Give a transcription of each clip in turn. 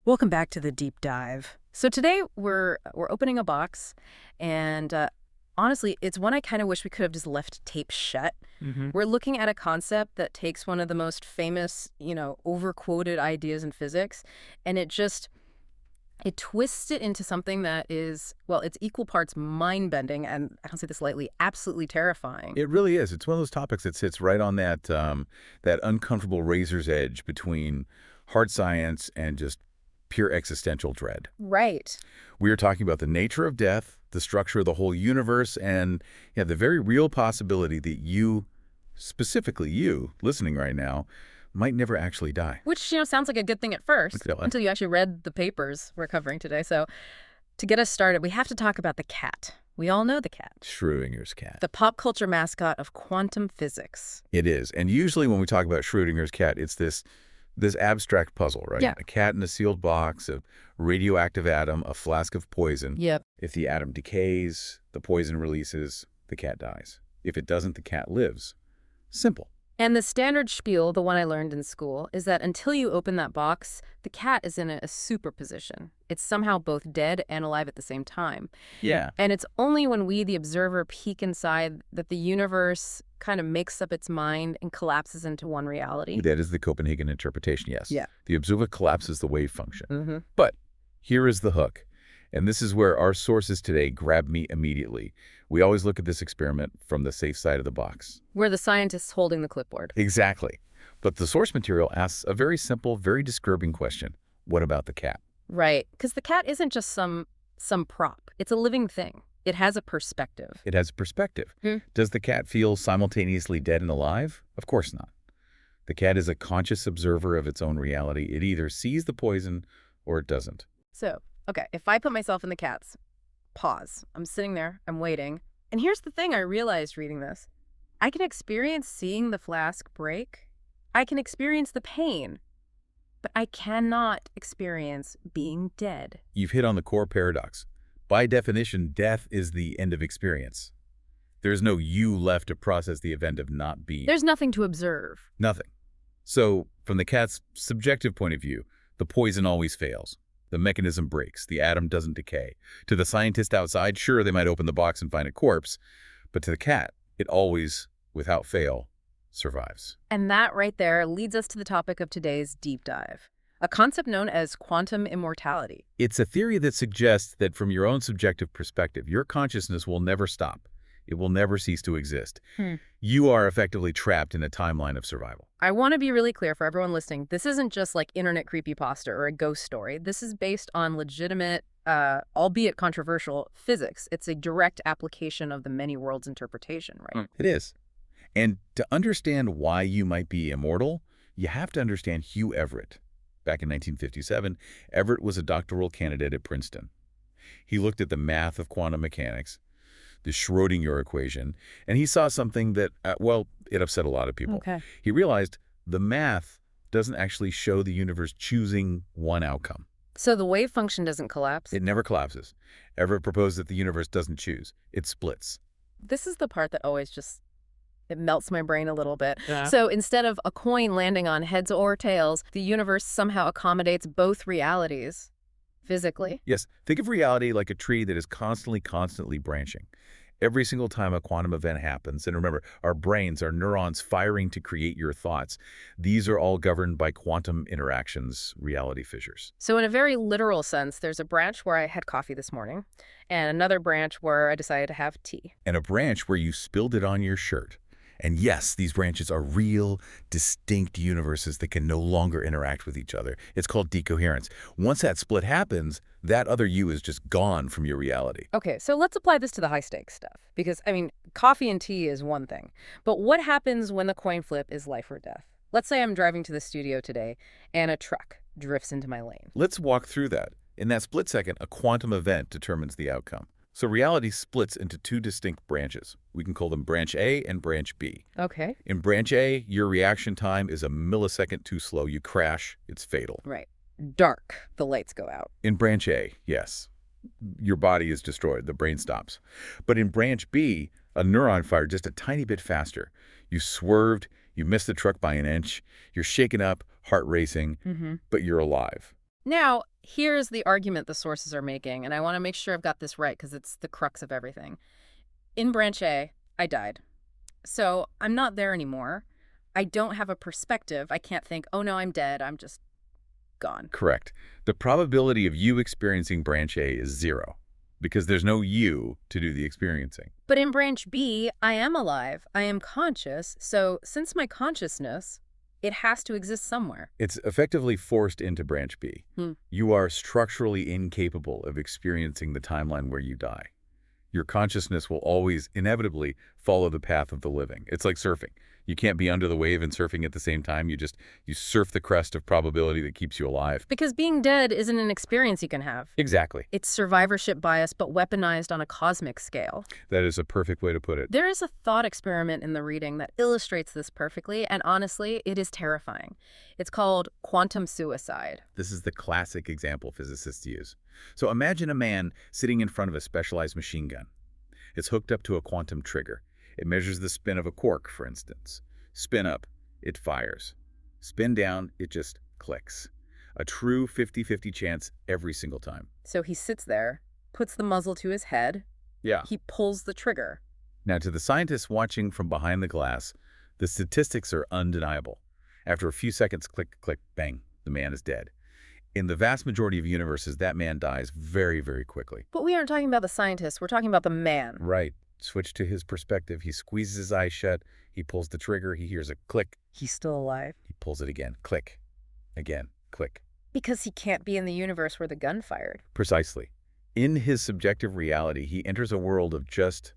Welcome back to the deep dive. So today we're opening a box, and honestly, it's one I kind of wish we could have just left taped shut. We're looking at a concept that takes one of the most famous, overquoted ideas in physics, and it twists it into something that is, well, it's equal parts mind-bending, and I don't say this lightly, absolutely terrifying. It really is. It's one of those topics that sits right on that uncomfortable razor's edge between hard science and just pure existential dread. Right. We are talking about the nature of death, the structure of the whole universe, and the very real possibility that you, specifically you, listening right now, might never actually die. Which, sounds like a good thing at first, until you actually read the papers we're covering today. So to get us started, we have to talk about the cat. We all know the cat. Schrödinger's cat. The pop culture mascot of quantum physics. It is. And usually when we talk about Schrödinger's cat, it's this abstract puzzle, right? Yeah. A cat in a sealed box, a radioactive atom, a flask of poison. Yep. If the atom decays, the poison releases, the cat dies. If it doesn't, the cat lives. Simple. And the standard spiel, the one I learned in school, is that until you open that box, the cat is in a superposition. It's somehow both dead and alive at the same time. Yeah. And it's only when we, the observer, peek inside that the universe kind of makes up its mind and collapses into one reality. That is the Copenhagen interpretation, yes. Yeah. The observer collapses the wave function. But here is the hook. And this is where our sources today grab me immediately. We always look at this experiment from the safe side of the box. Where the scientist's holding the clipboard. Exactly. But the source material asks a very simple, very disturbing question. What about the cat? Right. Because the cat isn't just some prop. It's a living thing. It has a perspective. It has a perspective. Does the cat feel simultaneously dead and alive? Of course not. The cat is a conscious observer of its own reality. It either sees the poison or it doesn't. So, okay, if I put myself in the cat's pause, I'm sitting there, I'm waiting. And here's the thing I realized reading this. I can experience seeing the flask break. I can experience the pain. But I cannot experience being dead. You've hit on the core paradox. By definition, death is the end of experience. There's no you left to process the event of not being. There's nothing to observe. Nothing. So, from the cat's subjective point of view, the poison always fails. The mechanism breaks. The atom doesn't decay. To the scientist outside, sure, they might open the box and find a corpse. But to the cat, it always, without fail, survives. And that right there leads us to the topic of today's deep dive. A concept known as quantum immortality. It's a theory that suggests that from your own subjective perspective, your consciousness will never stop. It will never cease to exist. You are effectively trapped in a timeline of survival. I want to be really clear for everyone listening. This isn't just like internet creepypasta or a ghost story. This is based on legitimate, albeit controversial, physics. It's a direct application of the many worlds interpretation, right? It is. And to understand why you might be immortal, you have to understand Hugh Everett. Back in 1957, Everett was a doctoral candidate at Princeton. He looked at the math of quantum mechanics, the Schrödinger equation, and he saw something that, it upset a lot of people. Okay. He realized the math doesn't actually show the universe choosing one outcome. So the wave function doesn't collapse? It never collapses. Everett proposed that the universe doesn't choose. It splits. This is the part that always it melts my brain a little bit. Yeah. So instead of a coin landing on heads or tails, the universe somehow accommodates both realities physically. Yes, think of reality like a tree that is constantly branching. Every single time a quantum event happens, and remember, our brains, our neurons firing to create your thoughts, these are all governed by quantum interactions, reality fissures. So in a very literal sense, there's a branch where I had coffee this morning, and another branch where I decided to have tea. And a branch where you spilled it on your shirt. And yes, these branches are real, distinct universes that can no longer interact with each other. It's called decoherence. Once that split happens, that other you is just gone from your reality. Okay, so let's apply this to the high-stakes stuff. Because, coffee and tea is one thing. But what happens when the coin flip is life or death? Let's say I'm driving to the studio today, and a truck drifts into my lane. Let's walk through that. In that split second, a quantum event determines the outcome. So reality splits into two distinct branches. We can call them branch A and branch B. Okay. In branch A, your reaction time is a millisecond too slow. You crash, it's fatal. Right. Dark. The lights go out. In branch A, yes, your body is destroyed. The brain stops. But in branch B, a neuron fired just a tiny bit faster. You swerved, you missed the truck by an inch, you're shaken up, heart racing, but you're alive. Now, here's the argument the sources are making, and I want to make sure I've got this right because it's the crux of everything. In branch A, I died. So I'm not there anymore. I don't have a perspective. I can't think, oh no, I'm dead. I'm just gone. Correct. The probability of you experiencing branch A is 0 because there's no you to do the experiencing. But in branch B, I am alive. I am conscious. So since my consciousness, it has to exist somewhere. It's effectively forced into branch B. You are structurally incapable of experiencing the timeline where you die. Your consciousness will always inevitably follow the path of the living. It's like surfing. You can't be under the wave and surfing at the same time. You surf the crest of probability that keeps you alive. Because being dead isn't an experience you can have. Exactly. It's survivorship bias, but weaponized on a cosmic scale. That is a perfect way to put it. There is a thought experiment in the reading that illustrates this perfectly, and honestly, it is terrifying. It's called quantum suicide. This is the classic example physicists use. So imagine a man sitting in front of a specialized machine gun. It's hooked up to a quantum trigger. It measures the spin of a cork, for instance. Spin up, it fires. Spin down, it just clicks. A true 50-50 chance every single time. So he sits there, puts the muzzle to his head. Yeah. He pulls the trigger. Now, to the scientists watching from behind the glass, the statistics are undeniable. After a few seconds, click, click, bang, the man is dead. In the vast majority of universes, that man dies very, very quickly. But we aren't talking about the scientists. We're talking about the man. Right. Switch to his perspective. He squeezes his eyes shut. He pulls the trigger. He hears a click. He's still alive. He pulls it again. Click. Again. Click. Because he can't be in the universe where the gun fired. Precisely. In his subjective reality, he enters a world of just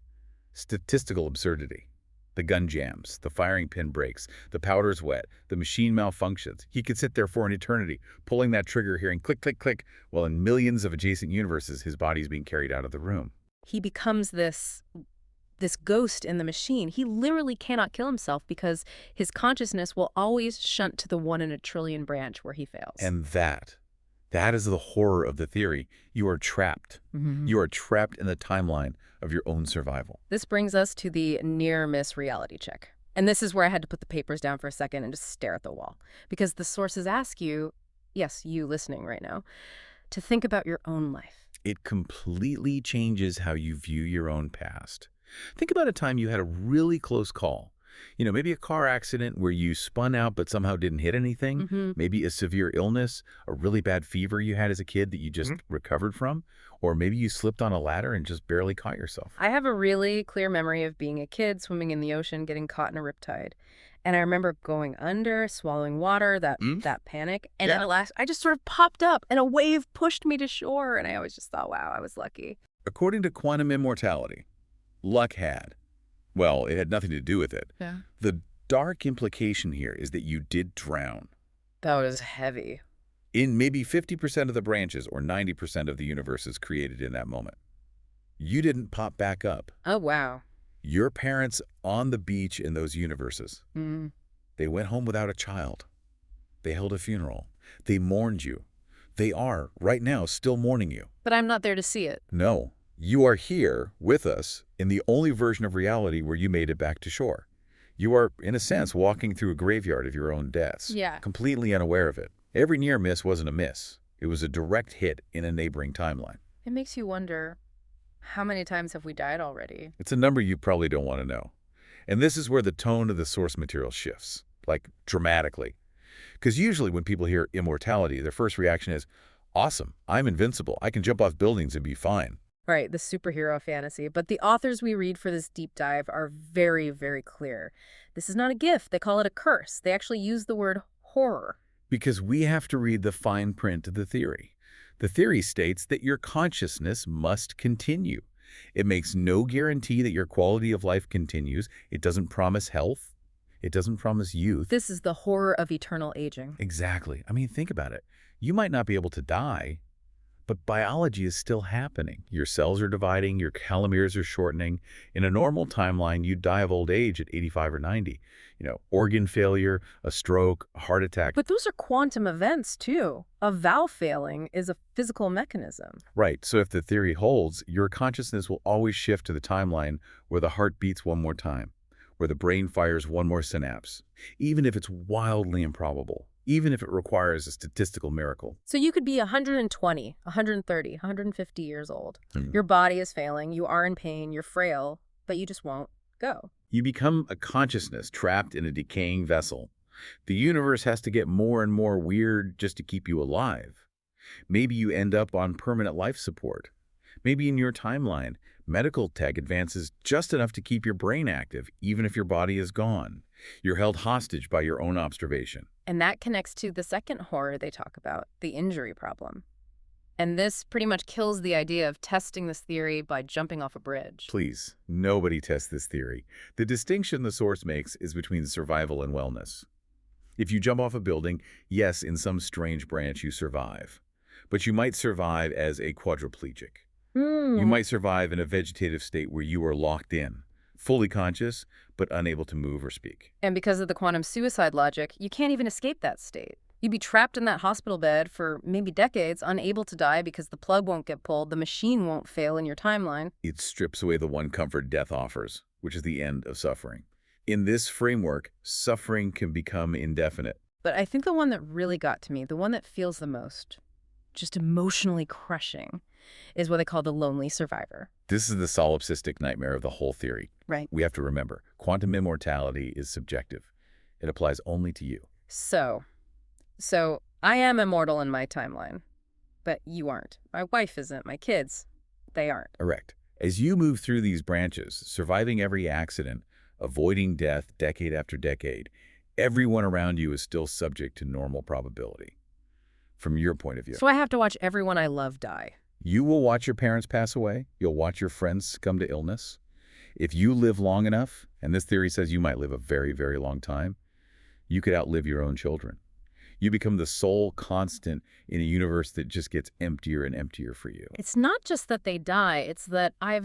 statistical absurdity. The gun jams, the firing pin breaks, the powder's wet, the machine malfunctions. He could sit there for an eternity, pulling that trigger, hearing click, click, click, while in millions of adjacent universes, his body's being carried out of the room. He becomes this ghost in the machine. He literally cannot kill himself because his consciousness will always shunt to the 1 in a trillion branch where he fails. And that is the horror of the theory. You are trapped. You are trapped in the timeline of your own survival. This brings us to the near-miss reality check. And this is where I had to put the papers down for a second and just stare at the wall. Because the sources ask you, yes, you listening right now, to think about your own life. It completely changes how you view your own past. Think about a time you had a really close call. You know, maybe a car accident where you spun out but somehow didn't hit anything. Maybe a severe illness, a really bad fever you had as a kid that you just recovered from. Or maybe you slipped on a ladder and just barely caught yourself. I have a really clear memory of being a kid swimming in the ocean, getting caught in a riptide. And I remember going under, swallowing water, that panic. And at last, I just sort of popped up and a wave pushed me to shore. And I always just thought, wow, I was lucky. According to quantum immortality, luck had. Well, it had nothing to do with it. Yeah. The dark implication here is that you did drown. That was heavy. In maybe 50% of the branches or 90% of the universes created in that moment. You didn't pop back up. Oh, wow. Your parents on the beach in those universes, they went home without a child. They held a funeral. They mourned you. They are, right now, still mourning you. But I'm not there to see it. No. You are here with us in the only version of reality where you made it back to shore. You are, in a sense, walking through a graveyard of your own deaths. Yeah. Completely unaware of it. Every near miss wasn't a miss. It was a direct hit in a neighboring timeline. It makes you wonder, how many times have we died already? It's a number you probably don't want to know. And this is where the tone of the source material shifts, like dramatically. Because usually when people hear immortality, their first reaction is, awesome, I'm invincible. I can jump off buildings and be fine. Right, the superhero fantasy. But the authors we read for this deep dive are very, very clear. This is not a gift. They call it a curse. They actually use the word horror. Because we have to read the fine print of the theory. The theory states that your consciousness must continue. It makes no guarantee that your quality of life continues. It doesn't promise health. It doesn't promise youth. This is the horror of eternal aging. Exactly. I mean, think about it. You might not be able to die, but biology is still happening. Your cells are dividing, your telomeres are shortening. In a normal timeline, you'd die of old age at 85 or 90. You know, organ failure, a stroke, a heart attack. But those are quantum events, too. A valve failing is a physical mechanism. Right. So if the theory holds, your consciousness will always shift to the timeline where the heart beats one more time, where the brain fires one more synapse, even if it's wildly improbable. even if it requires a statistical miracle. So you could be 120, 130, 150 years old. Hmm. Your body is failing, you are in pain, you're frail, but you just won't go. You become a consciousness trapped in a decaying vessel. The universe has to get more and more weird just to keep you alive. Maybe you end up on permanent life support. Maybe in your timeline, medical tech advances just enough to keep your brain active, even if your body is gone. You're held hostage by your own observation. And that connects to the second horror they talk about, the injury problem. And this pretty much kills the idea of testing this theory by jumping off a bridge. Please, nobody tests this theory. The distinction the source makes is between survival and wellness. If you jump off a building, yes, in some strange branch you survive. But you might survive as a quadriplegic. You might survive in a vegetative state where you are locked in, fully conscious, but unable to move or speak. And because of the quantum suicide logic, you can't even escape that state. You'd be trapped in that hospital bed for maybe decades, unable to die because the plug won't get pulled, the machine won't fail in your timeline. It strips away the one comfort death offers, which is the end of suffering. In this framework, suffering can become indefinite. But I think the one that really got to me, the one that feels the most, just emotionally crushing, is what they call the lonely survivor. This is the solipsistic nightmare of the whole theory. Right. We have to remember, quantum immortality is subjective. It applies only to you. So I am immortal in my timeline, but you aren't. My wife isn't. My kids, they aren't. Correct. As you move through these branches, surviving every accident, avoiding death decade after decade, everyone around you is still subject to normal probability. From your point of view. So I have to watch everyone I love die. You will watch your parents pass away. You'll watch your friends succumb to illness. If you live long enough, and this theory says you might live a very, very long time, you could outlive your own children. You become the sole constant in a universe that just gets emptier and emptier for you. It's not just that they die, it's that I've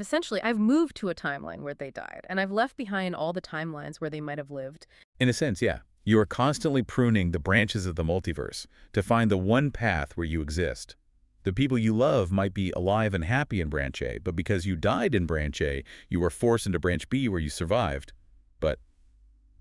moved to a timeline where they died, and I've left behind all the timelines where they might have lived. In a sense, yeah. You are constantly pruning the branches of the multiverse to find the one path where you exist. The people you love might be alive and happy in Branch A, but because you died in Branch A, you were forced into Branch B where you survived. But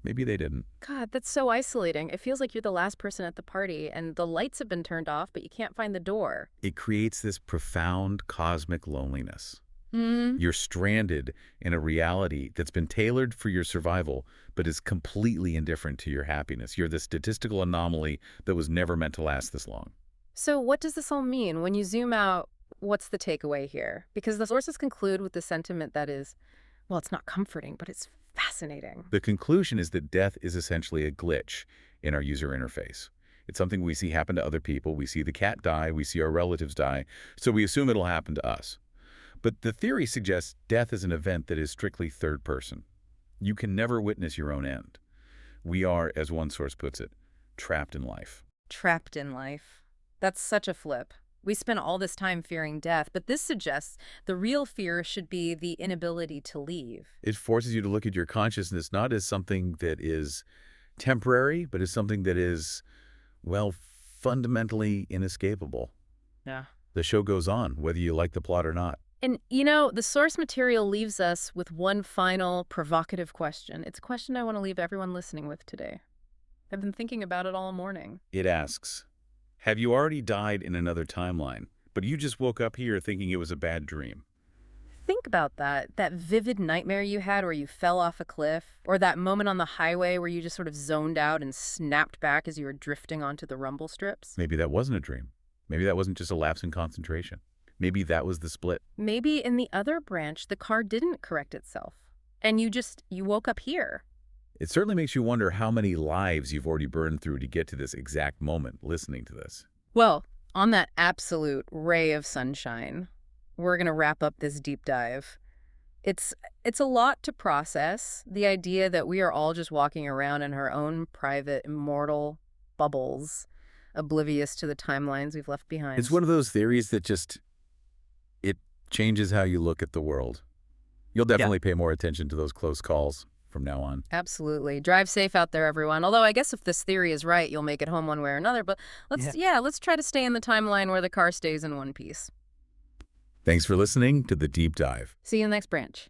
maybe they didn't. God, that's so isolating. It feels like you're the last person at the party, and the lights have been turned off, but you can't find the door. It creates this profound cosmic loneliness. You're stranded in a reality that's been tailored for your survival, but is completely indifferent to your happiness. You're the statistical anomaly that was never meant to last this long. So what does this all mean? When you zoom out, what's the takeaway here? Because the sources conclude with the sentiment that is, well, it's not comforting, but it's fascinating. The conclusion is that death is essentially a glitch in our user interface. It's something we see happen to other people. We see the cat die. We see our relatives die. So we assume it'll happen to us. But the theory suggests death is an event that is strictly third person. You can never witness your own end. We are, as one source puts it, trapped in life. Trapped in life. That's such a flip. We spend all this time fearing death, but this suggests the real fear should be the inability to leave. It forces you to look at your consciousness not as something that is temporary, but as something that is, well, fundamentally inescapable. Yeah. The show goes on, whether you like the plot or not. And, you know, the source material leaves us with one final provocative question. It's a question I want to leave everyone listening with today. I've been thinking about it all morning. It asks, have you already died in another timeline, but you just woke up here thinking it was a bad dream? Think about that vivid nightmare you had where you fell off a cliff, or that moment on the highway where you just sort of zoned out and snapped back as you were drifting onto the rumble strips. Maybe that wasn't a dream. Maybe that wasn't just a lapse in concentration. Maybe that was the split. Maybe in the other branch, the car didn't correct itself, and you woke up here. It certainly makes you wonder how many lives you've already burned through to get to this exact moment listening to this. Well, on that absolute ray of sunshine, we're going to wrap up this deep dive. It's a lot to process, the idea that we are all just walking around in our own private, immortal bubbles, oblivious to the timelines we've left behind. It's one of those theories that it changes how you look at the world. You'll definitely pay more attention to those close calls from now on. Absolutely. Drive safe out there, everyone. Although I guess if this theory is right, you'll make it home one way or another. But let's try to stay in the timeline where the car stays in one piece. Thanks for listening to The Deep Dive. See you in the next branch.